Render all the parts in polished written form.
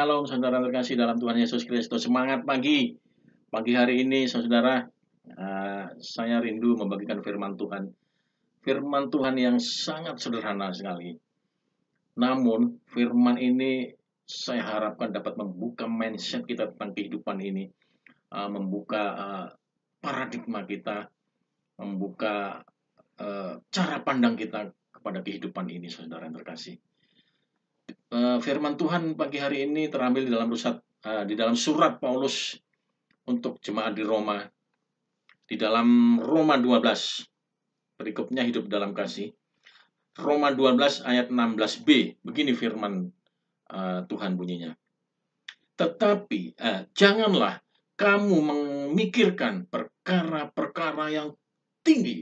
Shalom saudara terkasih dalam Tuhan Yesus Kristus. Semangat pagi. Pagi hari ini saudara, saya rindu membagikan firman Tuhan. Firman Tuhan yang sangat sederhana sekali. Namun firman ini saya harapkan dapat membuka mindset kita tentang kehidupan ini. Membuka paradigma kita. Membuka cara pandang kita kepada kehidupan ini saudara yang terkasih. Firman Tuhan pagi hari ini terambil di dalam surat Paulus untuk jemaat di Roma. Di dalam Roma 12, perikopnya hidup dalam kasih. Roma 12 ayat 16b, begini firman Tuhan bunyinya. Tetapi janganlah kamu memikirkan perkara-perkara yang tinggi,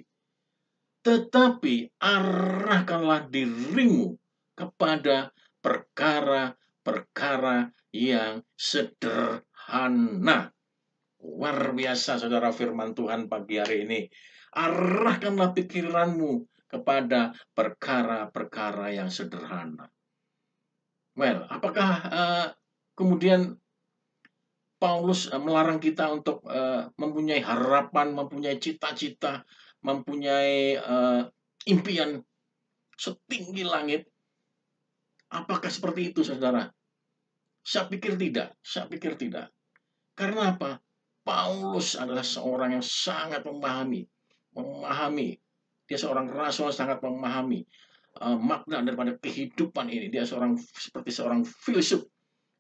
tetapi arahkanlah dirimu kepada perkara-perkara yang sederhana. Luar biasa saudara firman Tuhan pagi hari ini. Arahkanlah pikiranmu kepada perkara-perkara yang sederhana. Well, apakah kemudian Paulus melarang kita untuk mempunyai harapan, mempunyai cita-cita, mempunyai impian setinggi langit? Apakah seperti itu, saudara? Saya pikir tidak. Karena apa? Paulus adalah seorang yang sangat memahami. Dia seorang rasul sangat memahami makna daripada kehidupan ini. Dia seperti seorang filsuf.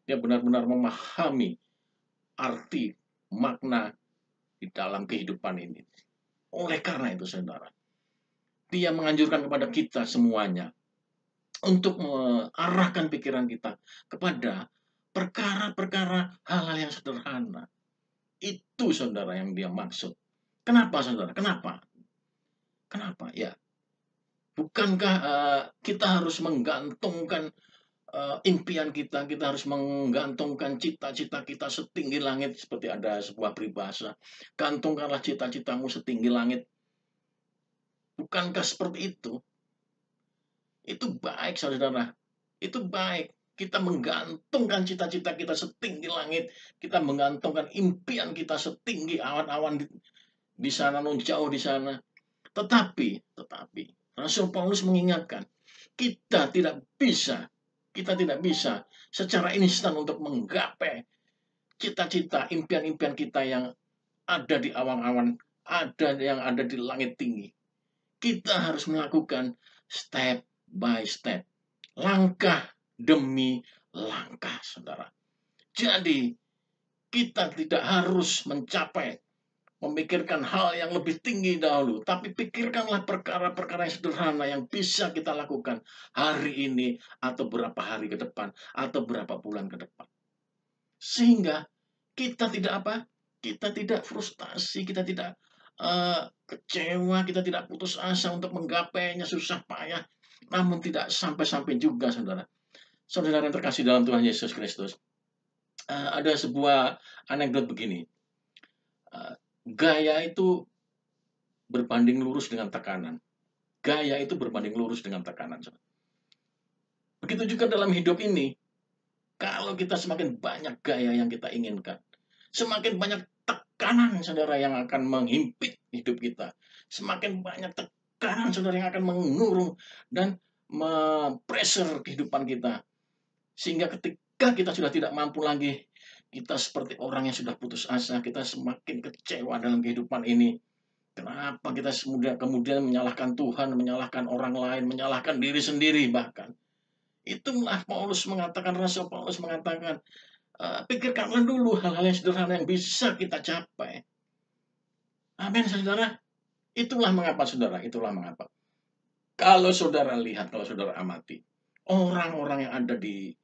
Dia benar-benar memahami arti makna di dalam kehidupan ini. Oleh karena itu, saudara, dia menganjurkan kepada kita semuanya untuk mengarahkan pikiran kita kepada perkara-perkara hal-hal yang sederhana. Itu saudara yang dia maksud. Kenapa saudara? Kenapa? Ya, bukankah kita harus menggantungkan impian kita harus menggantungkan cita-cita kita setinggi langit, seperti ada sebuah peribahasa, gantungkanlah cita-citamu setinggi langit. Bukankah seperti itu? Itu baik saudara, itu baik. Kita menggantungkan cita-cita kita setinggi langit, kita menggantungkan impian kita setinggi awan-awan di sana, jauh di sana. Tetapi Rasul Paulus mengingatkan, kita tidak bisa secara instan untuk menggapai cita-cita, impian-impian kita yang ada di awan-awan, yang ada di langit tinggi. Kita harus melakukan step by step, langkah demi langkah, saudara. Jadi, kita tidak harus memikirkan hal yang lebih tinggi dahulu, tapi pikirkanlah perkara-perkara yang sederhana yang bisa kita lakukan hari ini, atau berapa hari ke depan, atau berapa bulan ke depan. Sehingga kita tidak frustasi, kita tidak kecewa, kita tidak putus asa untuk menggapainya, susah payah, namun tidak sampai-sampai juga, saudara. Saudara yang terkasih dalam Tuhan Yesus Kristus, ada sebuah anekdot begini. Gaya itu berbanding lurus dengan tekanan. Begitu juga dalam hidup ini. Kalau kita semakin banyak gaya yang kita inginkan, semakin banyak tekanan, saudara, yang akan menghimpit hidup kita. Semakin banyak tekanan, saudara, yang akan mengurung dan mempressure kehidupan kita. Sehingga ketika kita sudah tidak mampu lagi, kita seperti orang yang sudah putus asa, kita semakin kecewa dalam kehidupan ini. Kenapa kita kemudian menyalahkan Tuhan, menyalahkan orang lain, menyalahkan diri sendiri bahkan. Itulah Rasul Paulus mengatakan, pikirkanlah dulu hal-hal yang sederhana yang bisa kita capai. Amin, saudara. Itulah mengapa, saudara. Kalau saudara lihat, kalau saudara amati, orang-orang yang ada di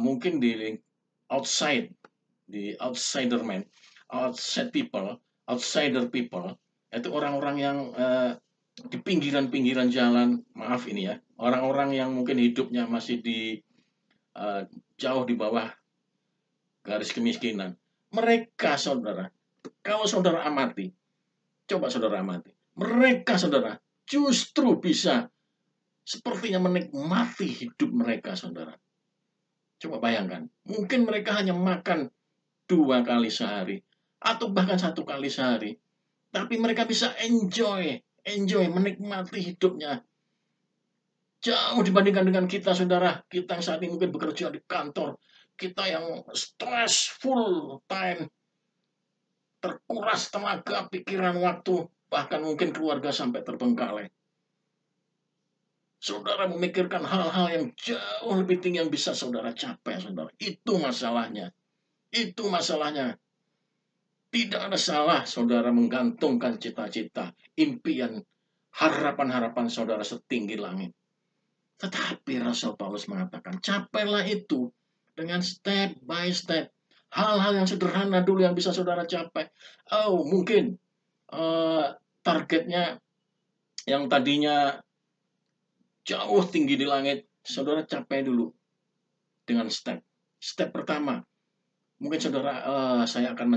mungkin di outsider people, itu orang-orang yang di pinggiran-pinggiran jalan, maaf ini ya, orang-orang yang mungkin hidupnya masih jauh di bawah garis kemiskinan. Mereka, saudara, kalau saudara amati, mereka, saudara, justru bisa sepertinya menikmati hidup mereka, saudara. Coba bayangkan, mungkin mereka hanya makan 2 kali sehari, atau bahkan 1 kali sehari. Tapi mereka bisa enjoy, menikmati hidupnya. Jauh dibandingkan dengan kita, saudara. Kita yang saat ini mungkin bekerja di kantor. Kita yang stres full time, terkuras tenaga, pikiran, waktu, bahkan mungkin keluarga sampai terbengkalai. Saudara memikirkan hal-hal yang jauh lebih tinggi yang bisa saudara capai, saudara. Itu masalahnya. Itu masalahnya. Tidak ada salah saudara menggantungkan cita-cita, impian, harapan-harapan saudara setinggi langit. Tetapi Rasul Paulus mengatakan, capailah itu dengan step by step. Hal-hal yang sederhana dulu yang bisa saudara capai. Oh, mungkin targetnya yang tadinya jauh tinggi di langit, saudara capai dulu dengan step. Step pertama, mungkin saudara, saya akan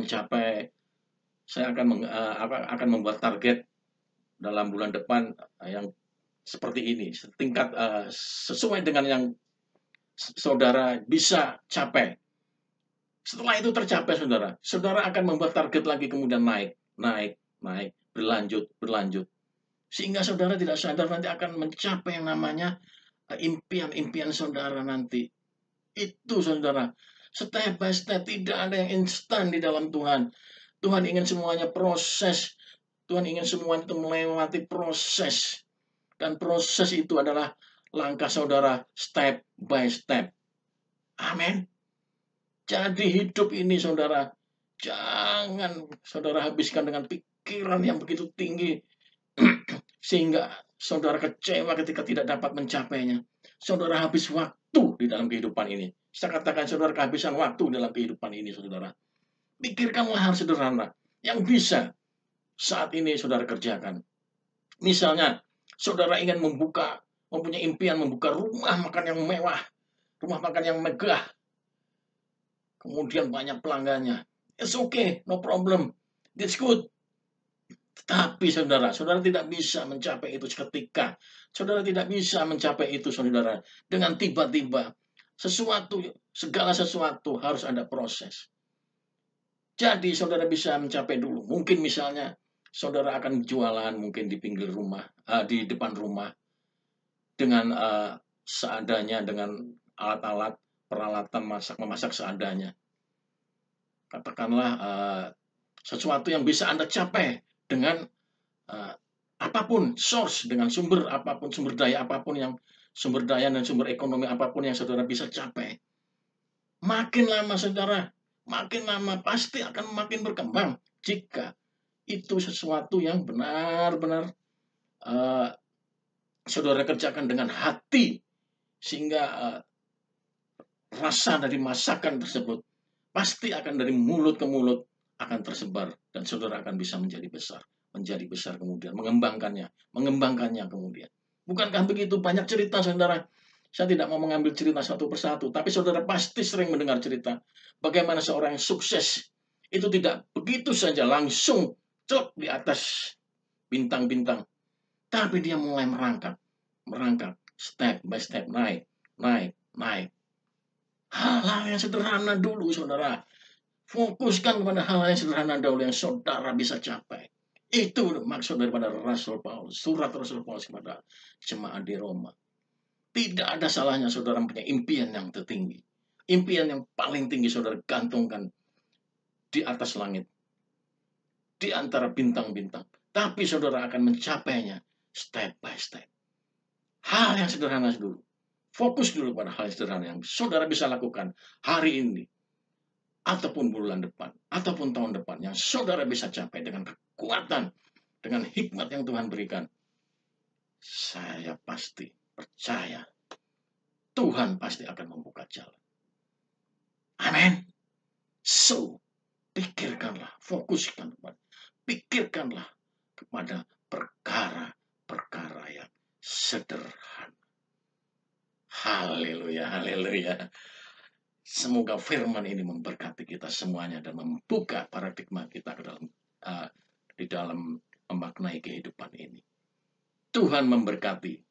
membuat target dalam bulan depan yang seperti ini, setingkat sesuai dengan yang saudara bisa capai. Setelah itu tercapai, saudara akan membuat target lagi, kemudian naik, berlanjut. Sehingga saudara tidak sadar nanti akan mencapai yang namanya impian-impian saudara nanti. Itu saudara, step by step, tidak ada yang instan di dalam Tuhan. Tuhan ingin semuanya proses. Tuhan ingin semuanya itu melewati proses. Dan proses itu adalah langkah saudara step by step. Amin. Jadi hidup ini saudara, jangan saudara habiskan dengan pikiran yang begitu tinggi. Sehingga saudara kecewa ketika tidak dapat mencapainya. Saudara habis waktu di dalam kehidupan ini. Saya katakan saudara kehabisan waktu dalam kehidupan ini, saudara. Pikirkanlah hal sederhana yang bisa saat ini saudara kerjakan. Misalnya, saudara ingin mempunyai impian membuka rumah makan yang mewah, rumah makan yang megah, kemudian banyak pelanggannya. It's okay, no problem. That's good. Tetapi saudara tidak bisa mencapai itu seketika. Saudara tidak bisa mencapai itu, saudara, dengan tiba-tiba. Segala sesuatu harus ada proses. Jadi saudara bisa mencapai dulu. Mungkin misalnya saudara akan jualan mungkin di pinggir rumah, di depan rumah, dengan seadanya, dengan alat-alat, peralatan memasak seadanya. Katakanlah sesuatu yang bisa Anda capai dengan apapun, source, dengan sumber apapun, sumber daya dan sumber ekonomi apapun yang saudara bisa capai. Makin lama saudara, makin lama pasti akan makin berkembang jika itu sesuatu yang benar-benar saudara kerjakan dengan hati, sehingga rasa dari masakan tersebut pasti akan dari mulut ke mulut akan tersebar, dan saudara akan bisa menjadi besar kemudian, mengembangkannya kemudian. Bukankah begitu? Banyak cerita, saudara. Saya tidak mau mengambil cerita satu persatu, tapi saudara pasti sering mendengar cerita bagaimana seorang yang sukses itu tidak begitu saja langsung cok di atas bintang-bintang, tapi dia mulai merangkak, step by step, naik. Hal-hal yang sederhana dulu, saudara. Fokuskan kepada hal-hal yang sederhana dahulu yang saudara bisa capai. Itu maksud daripada Rasul Paulus, surat Rasul Paulus kepada jemaat di Roma. Tidak ada salahnya saudara punya impian yang tertinggi. Impian yang paling tinggi saudara gantungkan di atas langit, di antara bintang-bintang. Tapi saudara akan mencapainya step by step. Hal yang sederhana dulu. Fokus dulu pada hal yang sederhana yang saudara bisa lakukan hari ini, ataupun bulan depan, ataupun tahun depan, yang saudara bisa capai dengan kekuatan, dengan hikmat yang Tuhan berikan. Saya pasti percaya Tuhan pasti akan membuka jalan. Amin. So, pikirkanlah kepada perkara-perkara yang sederhana. Haleluya. Semoga firman ini memberkati kita semuanya dan membuka paradigma kita di dalam memaknai kehidupan ini. Tuhan memberkati.